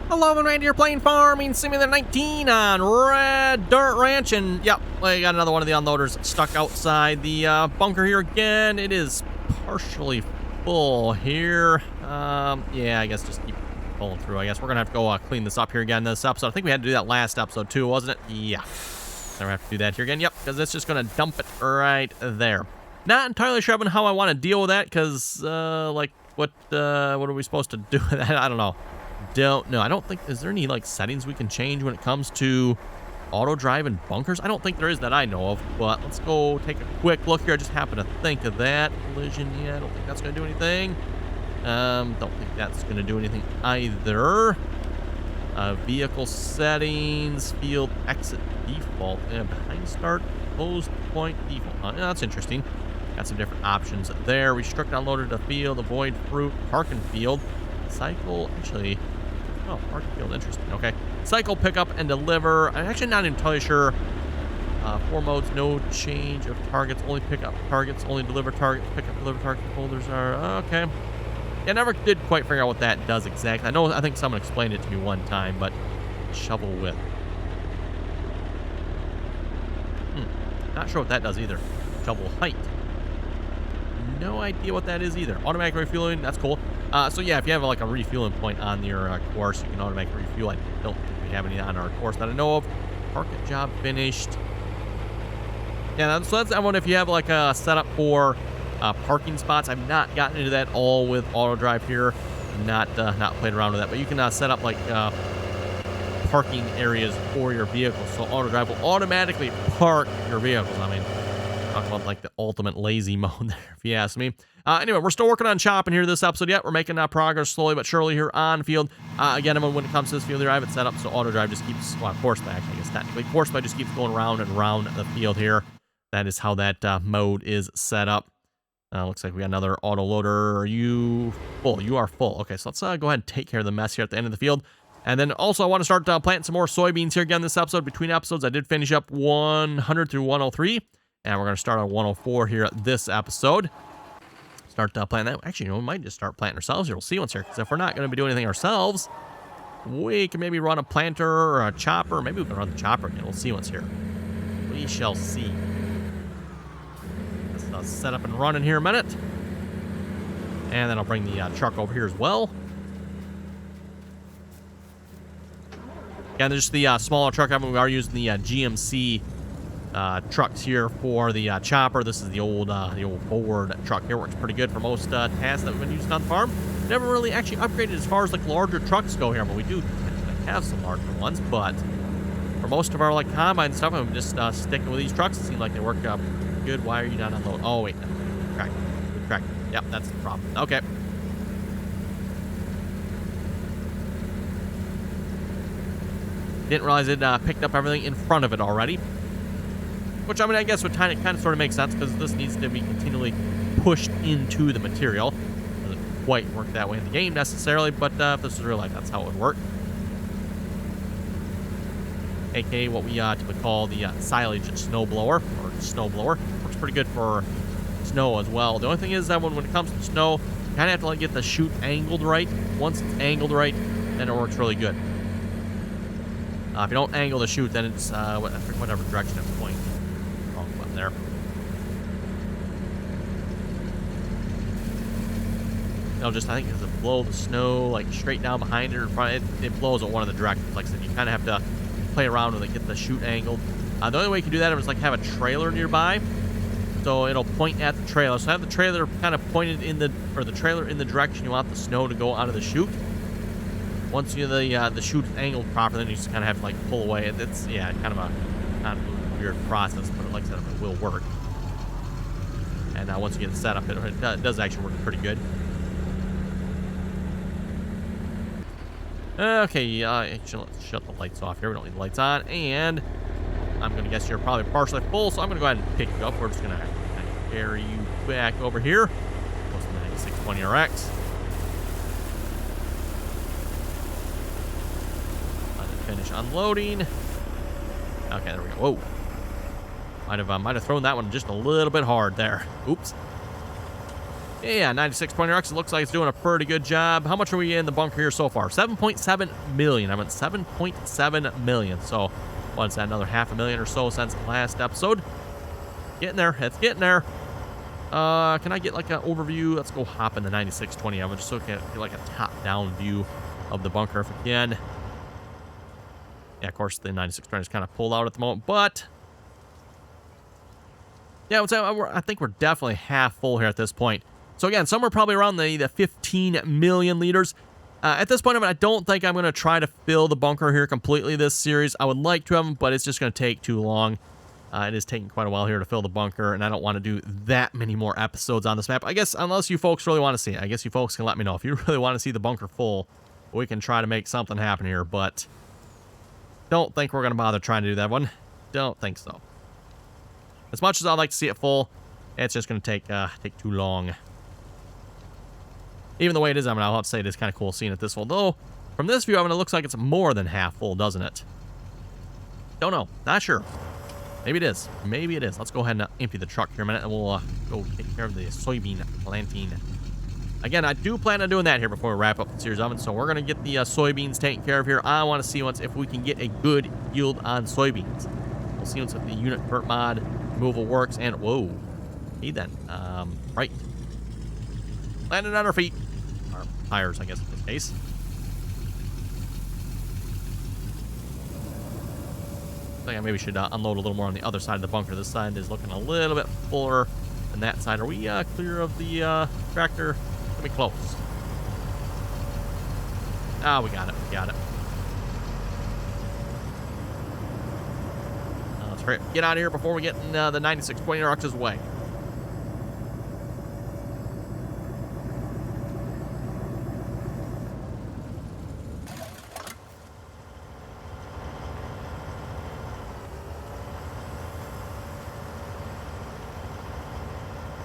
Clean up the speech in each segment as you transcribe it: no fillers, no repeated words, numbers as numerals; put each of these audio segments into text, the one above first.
Hello and reindeer playing Farming Simulator 19 on Red Dirt Ranch, and yep, I got another one of the unloaders stuck outside the bunker here again. It is partially full here. Yeah, I guess just keep pulling through. I guess we're gonna have to go clean this up here again this episode. I think we had to do that last episode too, wasn't it? Yeah. So we have to do that here again. Yep, because it's just gonna dump it right there. Not entirely sure on how I want to deal with that, because like what are we supposed to do with that? I don't know. Don't know. I don't think, is there any like settings we can change when it comes to auto drive and bunkers? I don't think there is that I know of, but let's go take a quick look here. I just happened to think of that. Collision, yeah, I don't think that's going to do anything. Don't think that's going to do anything either. Vehicle settings, field exit default, behind start, closed point default. That's interesting. Got some different options there. Restrict unloaded to field, avoid fruit, parking field. Cycle, actually, oh, parking field, interesting. Okay, cycle, pickup, and deliver. I'm actually not entirely sure. 4 modes, no change of targets, only pick up targets, only deliver targets, pick up, deliver target holders are, okay. Yeah, I never did quite figure out what that does exactly. I think someone explained it to me one time, but shovel width. Not sure what that does either. Shovel height. No idea what that is either. Automatic refueling, that's cool. So yeah, if you have like a refueling point on your course, you can automatically refuel. I don't think we have any on our course that I know of. Parking job finished. Yeah, so that's that one. If you have like a setup for parking spots, I've not gotten into that all with auto drive here. Not played around with that, but you can set up like parking areas for your vehicle, so auto drive will automatically park your vehicles. I mean, talk about like the ultimate lazy mode there, if you ask me. Anyway, we're still working on chopping here this episode yet. We're making progress slowly but surely here on field. Again, when it comes to this field here, I have it set up so auto drive just keeps, well, course by actually, I guess technically. Course by just keeps going round and round the field here. That is how that mode is set up. Looks like we got another auto loader. Are you full? You are full. Okay, so let's go ahead and take care of the mess here at the end of the field. And then also I want to start planting some more soybeans here again this episode. Between episodes, I did finish up 100 through 103. And we're going to start on 104 here at this episode. Start planting that. Actually, you know, we might just start planting ourselves here. We'll see once here. Because if we're not going to be doing anything ourselves, we can maybe run a planter or a chopper. Maybe we can run the chopper again. We'll see once here. We shall see. Let's set up and run in here a minute. And then I'll bring the truck over here as well. Again, there's just the smaller truck. I mean, we are using the GMC trucks here for the chopper. This is the old Ford truck here. Works pretty good for most tasks that we've been using on the farm. Never really actually upgraded as far as like larger trucks go here, but we do have some larger ones. But for most of our like combine stuff, I'm just sticking with these trucks. It seems like they work good. Why are you not unloading? Oh wait, no. Crack. Yep, that's the problem. Okay. Didn't realize it picked up everything in front of it already. Which, I mean, I guess would kind of sort of make sense, because this needs to be continually pushed into the material. Doesn't quite work that way in the game necessarily, but if this is real life, that's how it would work. AKA what we typically call the silage snowblower, or snowblower. Works pretty good for snow as well. The only thing is that when it comes to snow, you kind of have to like get the chute angled right. Once it's angled right, then it works really good. If you don't angle the chute, then it's whatever direction it's pointing. Wrong button there. It'll just, I think, because it blow the snow like straight down behind it or in front, it blows at one of the directions. Like I said, you kind of have to play around with it, get the chute angled. The only way you can do that is like have a trailer nearby, so it'll point at the trailer. So have the trailer kind of pointed in the trailer in the direction you want the snow to go out of the chute. Once the chute is angled properly, then you just kind of have to like pull away. It's kind of a weird process, but like I said, it will work. And once you get it set up, it does actually work pretty good. Okay, actually, let's shut the lights off here. We don't need the lights on, and I'm gonna guess you're probably partially full, so I'm gonna go ahead and pick you up. We're just gonna carry you back over here. Close to the 9620 RX. Finish unloading. Okay, there we go. Whoa. Might have thrown that one just a little bit hard there. Oops. Yeah, 96 pointer X. It looks like it's doing a pretty good job. How much are we in the bunker here so far? 7.7 million. I went 7.7 million. So, what's that? Another half a million or so since the last episode. Getting there. It's getting there. Can I get like an overview? Let's go hop in the 9620. I'm just looking at like a top-down view of the bunker if we can. Yeah, of course, the 9620 is kind of pulled out at the moment, but yeah, I think we're definitely half full here at this point. So again, somewhere probably around the 15 million liters. At this point, I don't think I'm going to try to fill the bunker here completely this series. I would like to have them, but it's just going to take too long. It is taking quite a while here to fill the bunker, and I don't want to do that many more episodes on this map. I guess unless you folks really want to see it. I guess you folks can let me know. If you really want to see the bunker full, we can try to make something happen here, but don't think we're going to bother trying to do that one. Don't think so. As much as I'd like to see it full, it's just going to take too long. Even the way it is, I'll have to say it is kind of cool seeing it this full. Though, from this view, it looks like it's more than half full, doesn't it? Don't know. Not sure. Maybe it is. Maybe it is. Let's go ahead and empty the truck here a minute, and we'll go take care of the soybean planting. Again, I do plan on doing that here before we wrap up the series of it, so we're going to get the soybeans taken care of here. I want to see once if we can get a good yield on soybeans. We'll see once if the unit convert mod removal works, and whoa. Hey then. Right. Landing on our feet. Our tires, I guess, in this case. I think I maybe should unload a little more on the other side of the bunker. This side is looking a little bit fuller than that side. Are we clear of the tractor? Let me close. Ah, we got it. We got it. Let's hurry up. Get out of here before we get in the 9620 Rux's way.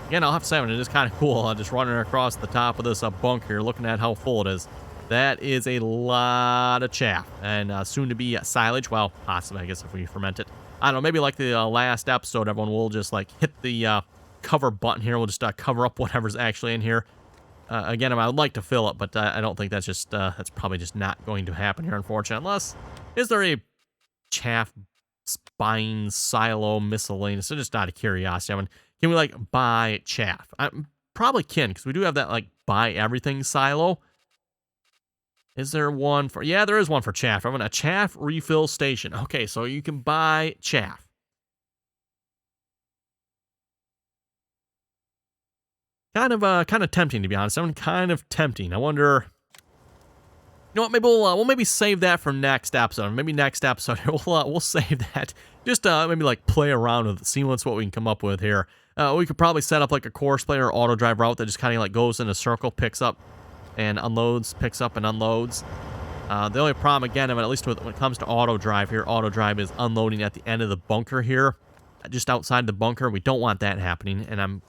Again, I'll have to say, it is kind of cool just running across the top of this bunker here, looking at how full it is. That is a lot of chaff, and soon to be silage. Well, possibly, I guess, if we ferment it. I don't know, maybe like the last episode, everyone will just like hit the cover button here. We'll just cover up whatever's actually in here. Again, I would like to fill it, but I don't think that's just that's probably just not going to happen here, unfortunately. Unless, is there a chaff spine silo miscellaneous? So just out of curiosity, can we, like, buy chaff? I probably can, because we do have that, like, buy everything silo. Is there one for... Yeah, there is one for chaff. A chaff refill station. Okay, so you can buy chaff. Kind of tempting, to be honest. Kind of tempting. I wonder... You know what? Maybe we'll maybe save that for next episode. Maybe next episode we'll save that. Just maybe like play around with it, see what we can come up with here. We could probably set up like a course player or auto drive route that just kind of like goes in a circle, picks up and unloads, picks up and unloads. The only problem again, at least when it comes to auto drive here, auto drive is unloading at the end of the bunker here, just outside the bunker. We don't want that happening, and I'm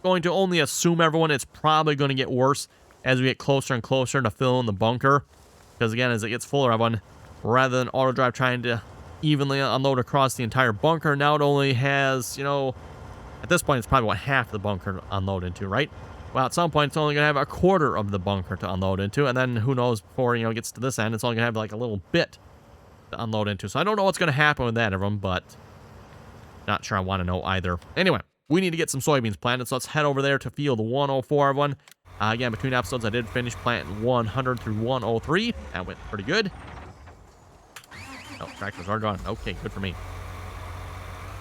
going to only assume, everyone, it's probably going to get worse as we get closer and closer to filling the bunker. Because again, as it gets fuller, everyone, rather than auto drive trying to evenly unload across the entire bunker, now it only has, you know, at this point, it's probably what, half the bunker to unload into, right? Well, at some point, it's only going to have a quarter of the bunker to unload into, and then who knows, before, you know, it gets to this end, it's only going to have like a little bit to unload into. So I don't know what's going to happen with that, everyone, but not sure I want to know either. Anyway, we need to get some soybeans planted, so let's head over there to field 104, everyone. Again, between episodes, I did finish planting 100 through 103. That went pretty good. Oh, tractors are gone. Okay, good for me.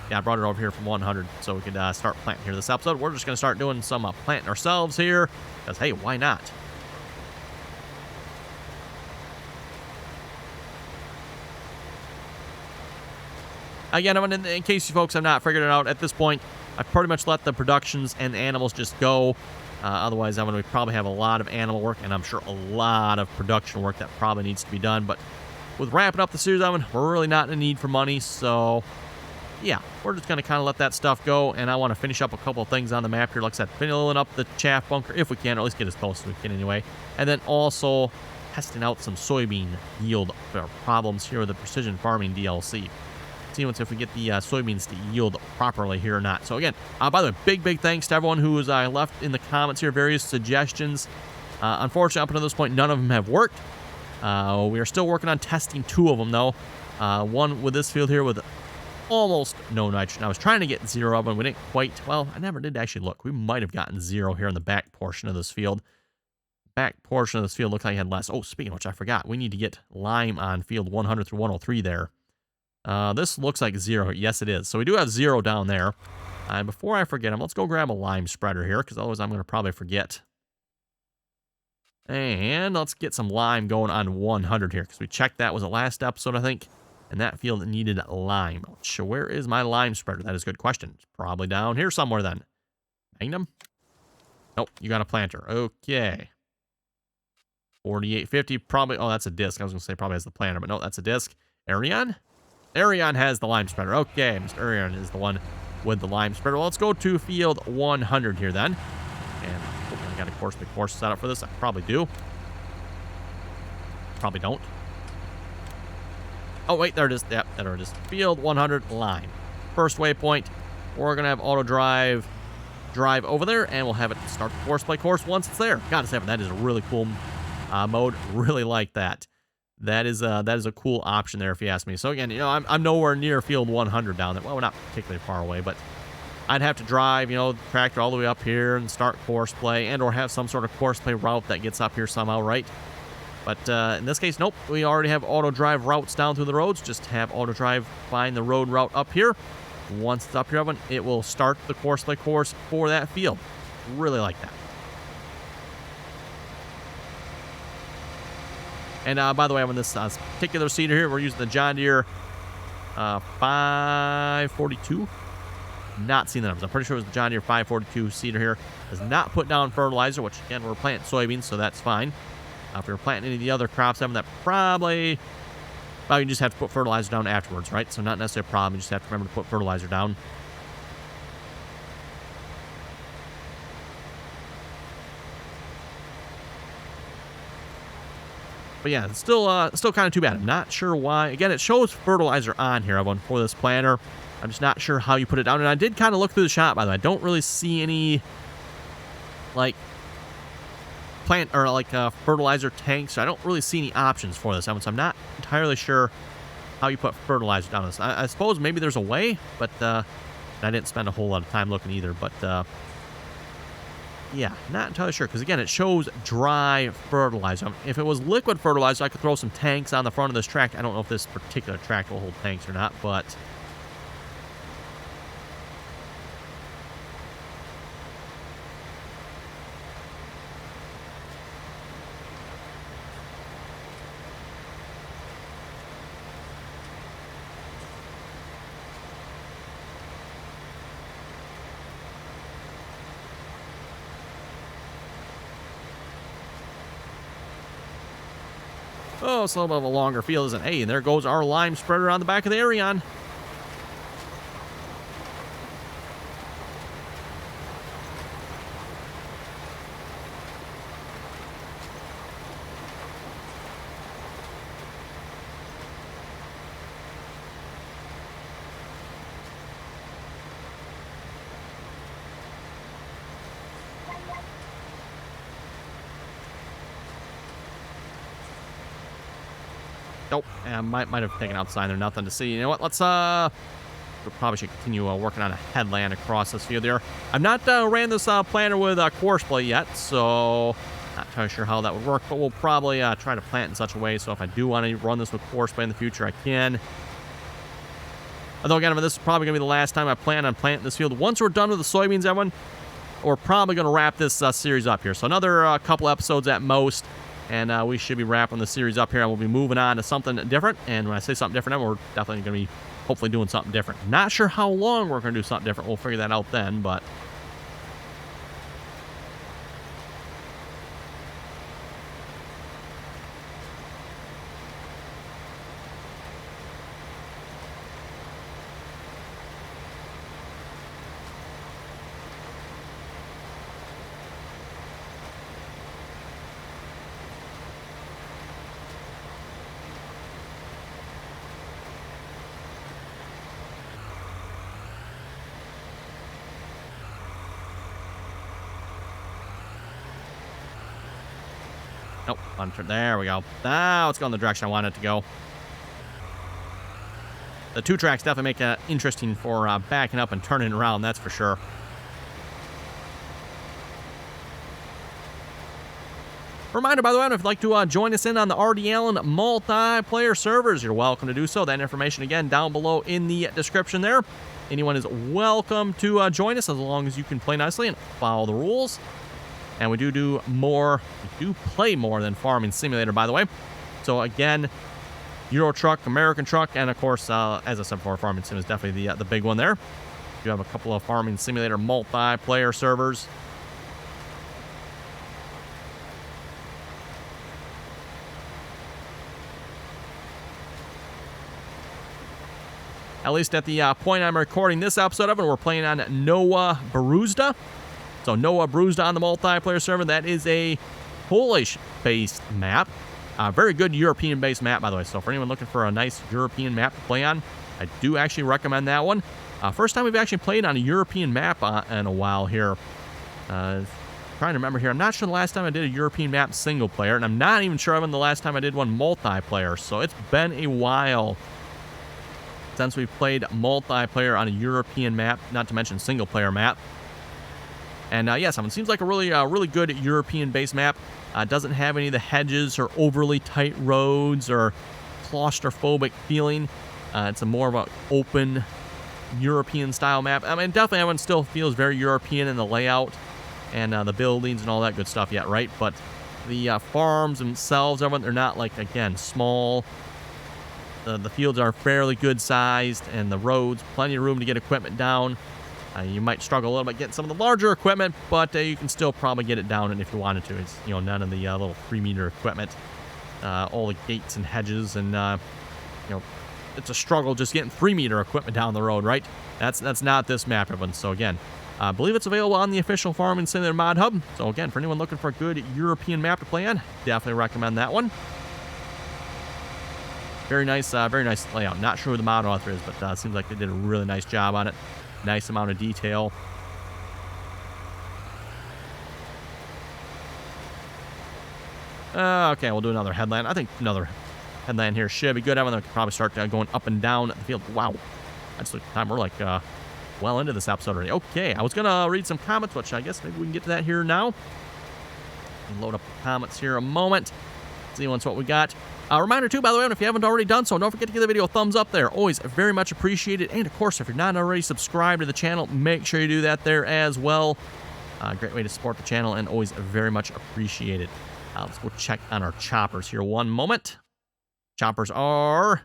Yeah, I brought it over here from 100 so we could start planting here this episode. We're just going to start doing some planting ourselves here because, hey, why not? Again, in case you folks have not figured it out, at this point, I've pretty much let the productions and the animals just go. Otherwise, we probably have a lot of animal work, and I'm sure a lot of production work that probably needs to be done. But with wrapping up the series, we're really not in a need for money. So, yeah, we're just going to kind of let that stuff go. And I want to finish up a couple of things on the map here. Like I said, filling up the chaff bunker if we can, or at least get as close as we can anyway. And then also testing out some soybean yield problems here with the Precision Farming DLC. seeing if we get the soybeans to yield properly here or not. So again, by the way, big thanks to everyone who has left in the comments here various suggestions. Unfortunately, up until this point, none of them have worked. We are still working on testing 2 of them, though. One with this field here with almost no nitrogen. I was trying to get 0 of them. We didn't quite. Well, I never did actually look. We might have gotten 0 here in the back portion of this field. Back portion of this field looked like it had less. Oh, speaking of which, I forgot. We need to get lime on field 100 through 103 there. This looks like 0. Yes, it is. So we do have 0 down there. And before I forget them, let's go grab a lime spreader here, because otherwise I'm going to probably forget. And let's get some lime going on 100 here, because we checked that was the last episode, I think. And that field needed lime. So where is my lime spreader? That is a good question. It's probably down here somewhere then. Magnum? Nope, you got a planter. Okay. 4850, probably. Oh, that's a disc. I was going to say probably has the planter, but no, that's a disc. Arion? Arion has the lime spreader. Okay, Mr. Arion is the one with the lime spreader. Well, let's go to field 100 here then. And I got a course set up for this. I probably do. Probably don't. Oh, wait, there it is. Yep, there it is. Field 100 lime. First waypoint. We're going to have auto drive over there, and we'll have it start the course once it's there. God, that is a really cool mode. Really like that. That is a cool option there, if you ask me. So again, I'm nowhere near field 100 down there. Well, we're not particularly far away, but I'd have to drive, the tractor all the way up here and start course play, and or have some sort of course play route that gets up here somehow, right? But in this case, nope. We already have auto drive routes down through the roads. Just have auto drive find the road route up here. Once it's up here, it will start the course play course for that field. Really like that. And by the way, on this particular seeder here, we're using the John Deere 542. Not seeing the numbers. I'm pretty sure it was the John Deere 542 seeder here. Does not put down fertilizer, which again, we're planting soybeans, so that's fine. If we were planting any of the other crops, that probably, well, you just have to put fertilizer down afterwards, right? So not necessarily a problem. You just have to remember to put fertilizer down. But yeah, it's still kind of too bad. I'm not sure why. Again, it shows fertilizer on here, everyone, for this planter. I'm just not sure how you put it down. And I did kind of look through the shop, by the way. I don't really see any, like, fertilizer tanks. I don't really see any options for this. So I'm not entirely sure how you put fertilizer down this. I suppose maybe there's a way, but I didn't spend a whole lot of time looking either. But yeah, not entirely sure, because again, it shows dry fertilizer. If it was liquid fertilizer, I could throw some tanks on the front of this tractor. I don't know if this particular tractor will hold tanks or not, but oh, it's a little bit of a longer field, isn't it? Hey, and there goes our lime spreader on the back of the Arion. Nope, I might have taken out the sign there. Nothing to see. You know what? Let's we probably should continue working on a headland across this field there. I've not ran this planter with course play yet, so not entirely sure how that would work. But we'll probably try to plant in such a way so if I do want to run this with course play in the future, I can. Although again, this is probably gonna be the last time I plan on planting this field. Once we're done with the soybeans, everyone, we're probably gonna wrap this series up here. So another couple episodes at most. And we should be wrapping the series up here, and we'll be moving on to something different. And when I say something different, we're definitely going to be hopefully doing something different. Not sure how long we're going to do something different. We'll figure that out then, but Nope. There we go. Now it's going the direction I want it to go. The 2 tracks definitely make it interesting for backing up and turning around, that's for sure. Reminder, by the way, if you'd like to join us in on the RDAllen multiplayer servers, you're welcome to do so. That information, again, down below in the description there. Anyone is welcome to join us as long as you can play nicely and follow the rules. And we do play more than Farming Simulator, by the way. So, again, Euro Truck, American Truck, and, of course, as I said before, Farming Sim is definitely the big one there. You have a couple of Farming Simulator multiplayer servers. At least at the point I'm recording this episode of it, we're playing on Nowa Bruzda. So Nowa Bruzda on the multiplayer server. That is a Polish-based map. Very good European-based map, by the way. So for anyone looking for a nice European map to play on, I do actually recommend that one. First time we've actually played on a European map in a while here. Trying to remember here. I'm not sure the last time I did a European map single player, and I'm not even sure when the last time I did one multiplayer. So it's been a while since we've played multiplayer on a European map, not to mention single-player map. And yes, it seems like a really good European-based map. Doesn't have any of the hedges or overly tight roads or claustrophobic feeling. It's a more of an open European-style map. I mean, definitely everyone still feels very European in the layout and the buildings and all that good stuff yet, right? But the farms themselves, everyone, they're not, like, again, small. The fields are fairly good sized, and the roads, plenty of room to get equipment down. You might struggle a little bit getting some of the larger equipment, but you can still probably get it down if you wanted to. It's, you know, none of the little 3-meter equipment, all the gates and hedges, and you know, it's a struggle just getting 3-meter equipment down the road, right? That's not this map, everyone. So again, I believe it's available on the official Farming Simulator mod hub. So again, for anyone looking for a good European map to play on, definitely recommend that one. Very nice layout. Not sure who the mod author is, but it seems like they did a really nice job on it. Nice amount of detail. Okay, we'll do another headland. I think another headland here should be good. I could probably start going up and down the field. Wow. That's the time we're like well into this episode already. Okay, I was going to read some comments, which I guess maybe we can get to that here now. Load up the comments here a moment. See what we got. Reminder, too, by the way, if you haven't already done so, don't forget to give the video a thumbs up there. Always very much appreciated. And, of course, if you're not already subscribed to the channel, make sure you do that there as well. Great way to support the channel and always very much appreciated. Let's go check on our choppers here one moment. Choppers are...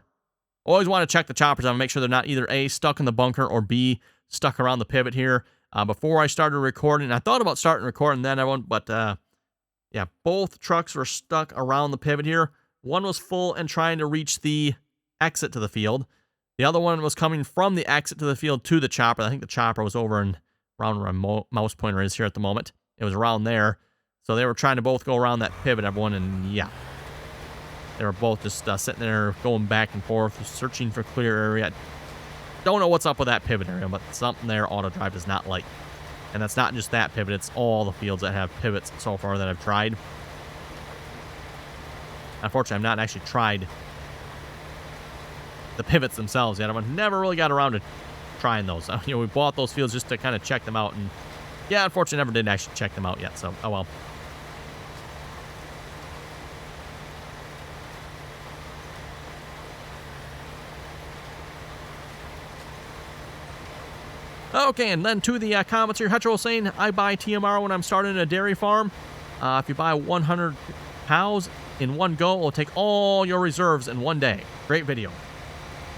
Always want to check the choppers out and make sure they're not either A, stuck in the bunker, or B, stuck around the pivot here. Before I started recording, I thought about starting recording then, everyone, but, yeah, both trucks were stuck around the pivot here. One was full and trying to reach the exit to the field. The other one was coming from the exit to the field to the chopper. I think the chopper was over and around where my mouse pointer is here at the moment. It was around there. So they were trying to both go around that pivot, everyone, and yeah. They were both just sitting there going back and forth, searching for clear area. Don't know what's up with that pivot area, but something there AutoDrive does not like. And that's not just that pivot, it's all the fields that have pivots so far that I've tried. Unfortunately, I've not actually tried the pivots themselves yet. I've never really got around to trying those. You know, we bought those fields just to kind of check them out. And yeah, unfortunately, never did actually check them out yet. So, oh well. Okay, and then to the comments here, Hetero saying, I buy TMR when I'm starting a dairy farm. If you buy 100 cows in one go, it will take all your reserves in one day. Great video.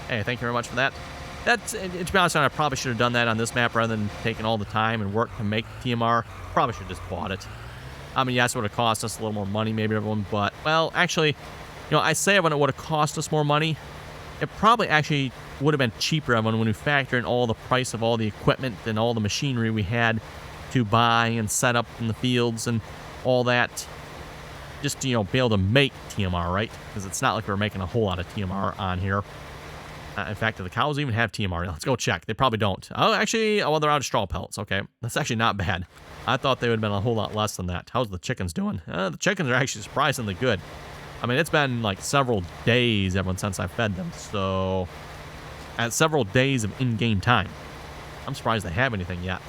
Hey, thank you very much for that. To be honest, I probably should have done that on this map rather than taking all the time and work to make TMR. Probably should have just bought it. I mean, yes, it would have cost us a little more money, maybe, everyone, but, well, actually, you know, I say when it would have cost us more money, it probably actually would have been cheaper, everyone, when we factor in all the price of all the equipment and all the machinery we had to buy and set up in the fields and all that. Just to, you know, be able to make TMR, right? Because it's not like we're making a whole lot of TMR on here. In fact, do the cows even have TMR? Let's go check. They probably don't. Oh, actually, well, they're out of straw pellets. Okay, that's actually not bad. I thought they would have been a whole lot less than that. How's the chickens doing? The chickens are actually surprisingly good. I mean, it's been like several days since I fed them. So, at several days of in-game time. I'm surprised they have anything yet.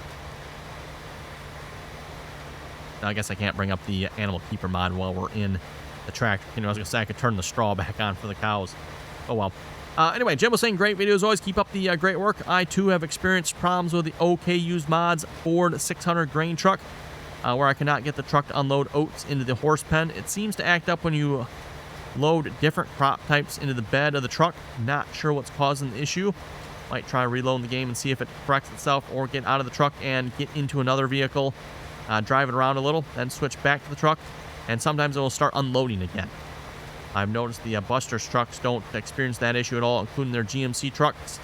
Now, I guess I can't bring up the animal keeper mod while we're in the tractor. You know, I was going to say I could turn the straw back on for the cows. Oh, well. Anyway, Jim was saying great videos. Always keep up the great work. I, too, have experienced problems with the OK Used Mods Ford 600 grain truck, where I cannot get the truck to unload oats into the horse pen. It seems to act up when you load different crop types into the bed of the truck. Not sure what's causing the issue. Might try reloading the game and see if it corrects itself, or get out of the truck and get into another vehicle, drive it around a little, then switch back to the truck, and sometimes it will start unloading again. I've noticed the Buster's trucks don't experience that issue at all, including their GMC trucks.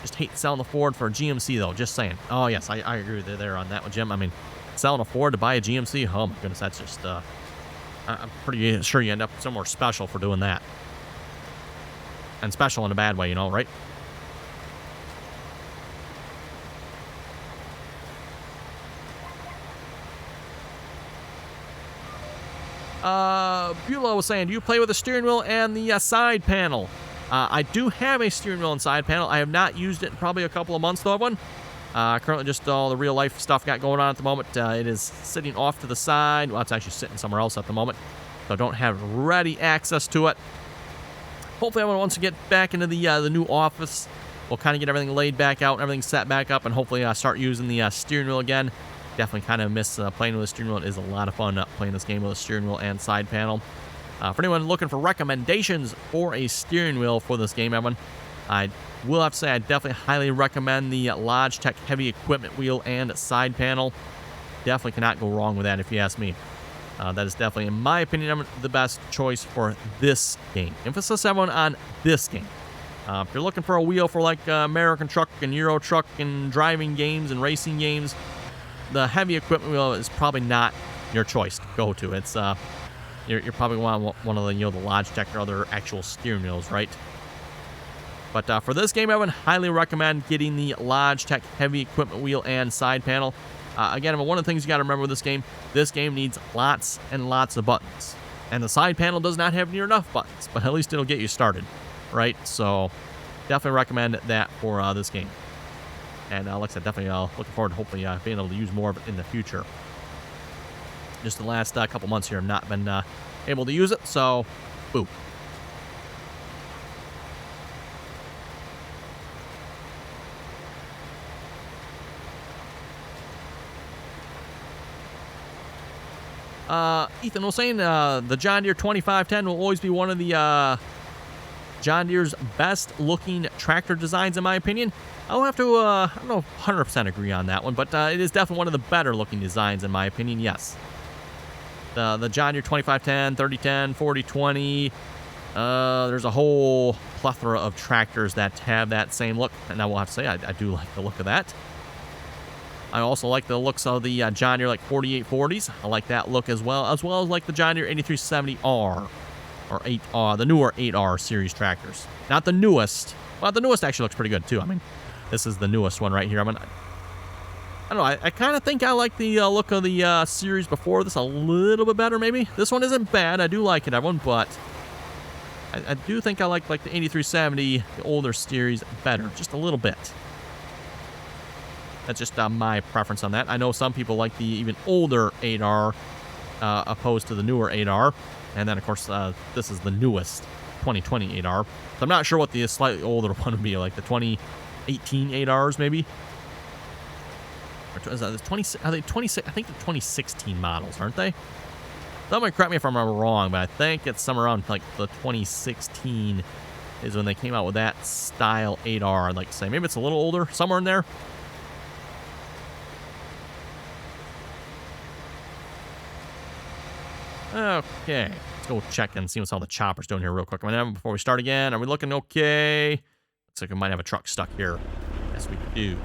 Just hate selling the Ford for a GMC, though. Just saying. Oh, yes, I agree with you there on that one, Jim. I mean, selling a Ford to buy a GMC? Oh, my goodness, that's just... I'm pretty sure you end up somewhere special for doing that. And special in a bad way, you know, right? Beulah was saying, do you play with the steering wheel and the side panel? I do have a steering wheel and side panel. I have not used it in probably a couple of months, though, one. Currently just all the real life stuff got going on at the moment. It is sitting off to the side. Well, it's actually sitting somewhere else at the moment, so I don't have ready access to it. Hopefully, once we get back into the new office, we'll kind of get everything laid back out and everything set back up, and hopefully start using the steering wheel again. Definitely kind of miss playing with a steering wheel. It is a lot of fun playing this game with a steering wheel and side panel. For anyone looking for recommendations for a steering wheel for this game, Evan, I will have to say I definitely highly recommend the Logitech heavy equipment wheel and side panel. Definitely cannot go wrong with that if you ask me. That is definitely, in my opinion, the best choice for this game. Emphasis, everyone, on this game. If you're looking for a wheel for like American Truck and Euro Truck and driving games and racing games, the heavy equipment wheel is probably not your choice to go to. It's you're probably one of the the Logitech or other actual steering wheels, right? But for this game, I would highly recommend getting the Logitech heavy equipment wheel and side panel. Again, one of the things you got to remember with this game needs lots and lots of buttons, and the side panel does not have near enough buttons, but at least it'll get you started, right? So definitely recommend that for this game. And like I said, definitely looking forward to hopefully being able to use more of it in the future. Just the last couple months here, I've not been able to use it, so boo. Ethan was saying the John Deere 2510 will always be one of the John Deere's best looking tractor designs, in my opinion. I'll have to, I don't know, 100% agree on that one, but it is definitely one of the better looking designs, in my opinion, yes. The John Deere 2510, 3010, 4020, there's a whole plethora of tractors that have that same look, and I will have to say, I do like the look of that. I also like the looks of the John Deere like 4840s. I like that look as well as like the John Deere 8370R. Or 8R, the newer 8R series tractors. Not the newest. Well, the newest actually looks pretty good, too. I mean, this is the newest one right here. I don't know. I kind of think I like the look of the series before this a little bit better, maybe. This one isn't bad. I do like it, everyone, but I do think I like the 8370, the older series, better. Just a little bit. That's just my preference on that. I know some people like the even older 8R opposed to the newer 8R. And then, of course, this is the newest 2020 8R. So I'm not sure what the slightly older one would be, like the 2018 8Rs, maybe. Or is that are they 26? I think the 2016 models, aren't they? Someone correct me if I'm wrong, but I think it's somewhere around like the 2016 is when they came out with that style 8R. I'd like to say maybe it's a little older, somewhere in there. Okay, let's go check and see what's all the choppers doing here real quick. Before we start again, are we looking okay? Looks like we might have a truck stuck here. Yes, we do.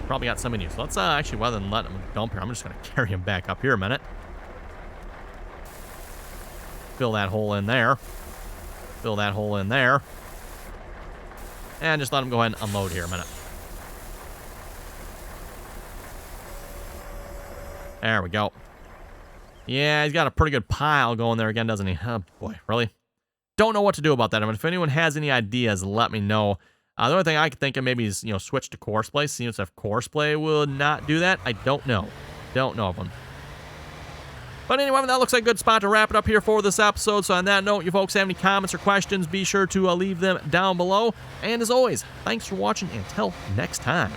Probably got some in you. So let's actually, rather than let them dump here, I'm just going to carry him back up here a minute. Fill that hole in there. Fill that hole in there. And just let him go ahead and unload here a minute. There we go. Yeah, he's got a pretty good pile going there again, doesn't he? Oh, boy, really? Don't know what to do about that. I mean, if anyone has any ideas, let me know. The only thing I could think of maybe is, switch to course play. See if course play will not do that. I don't know. Don't know of one. But anyway, that looks like a good spot to wrap it up here for this episode. So on that note, you folks have any comments or questions, be sure to leave them down below. And as always, thanks for watching. Until next time.